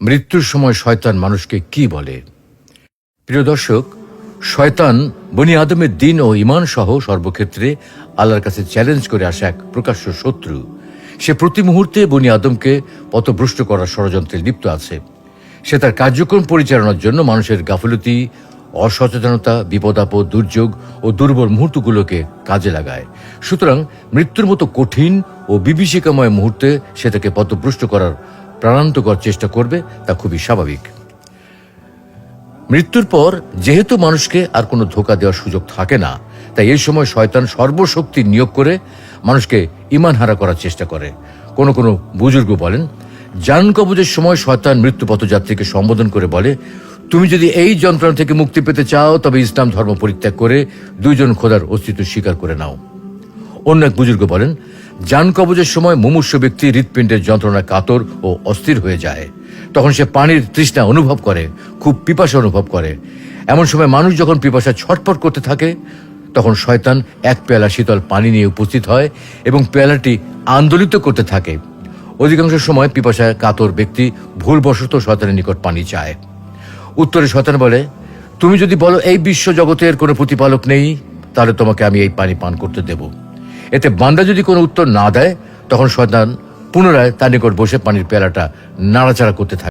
মৃত্যুর সময় শয়তান মানুষকে কি বলে? প্রিয় দর্শক, শয়তান বনি আদমের দিন ও ঈমান সহ সর্বক্ষেত্রে আল্লাহর কাছে চ্যালেঞ্জ করে আসা এক প্রকাশ্য শত্রু। সে প্রতি মুহূর্তে বনি আদমকে পথভ্রষ্ট করার ষড়যন্ত্রে লিপ্ত আছে। সে তার কার্যক্রম পরিচালনার জন্য মানুষের গাফিলতি, অসচেতনতা, বিপদ-আপদ, দুর্যোগ ও দুর্বল মুহূর্তগুলোকে কাজে লাগায়। সুতরাং মৃত্যুর মতো কঠিন ও বিভীষিকাময় মুহূর্তে সে তাকে পথভ্রষ্ট করার প্রাণান্তকর চেষ্টা করবে, তা খুবই স্বাভাবিক। মৃত্যুর পর যেহেতু মানুষকে আর কোনো ধোঁকা দেওয়ার সুযোগ থাকে না, তাই এই সময় শয়তান সর্বশক্তি নিয়োগ করে মানুষকে ঈমান হারা করার চেষ্টা করে। কোনো কোনো বুজুর্গ বলেন, জান কবজের সময় শয়তান মৃত্যু পথযাত্রীকে সম্বোধন করে বলে, তুমি যদি এই যন্ত্রণা থেকে মুক্তি পেতে চাও তবে ইসলাম ধর্ম পরিত্যাগ করে দুইজন খোদার অস্তিত্ব স্বীকার করে নাও। অন্য এক বুজুর্গ বলেন, জান কবজের সময় মুমূর্ষু ব্যক্তি হৃৎপিণ্ডের যন্ত্রণা কাতর ও অস্থির হয়ে যায়। তখন সে পানির তৃষ্ণা অনুভব করে, খুব পিপাসা অনুভব করে। এমন সময় মানুষ যখন পিপাসা ছটফট করতে থাকে, তখন শয়তান এক পেয়ালা শীতল পানি নিয়ে উপস্থিত হয় এবং পেয়ালাটি আন্দোলিত করতে থাকে। অধিকাংশ সময় পিপাসায় কাতর ব্যক্তি ভুলবশত শয়তানের নিকট পানি চায়। উত্তরে শয়তান বলে, তুমি যদি বলো এই বিশ্ব জগতের কোনো প্রতিপালক নেই, তাহলে তোমাকে আমি এই পানি পান করতে দেব। এতে বান্দা যদি কোনো উত্তর না দেয়, তখন শয়তান পুনরায় তার নিকট বসে পানির পেয়ালাটা নাড়াচাড়া করতে থাকে।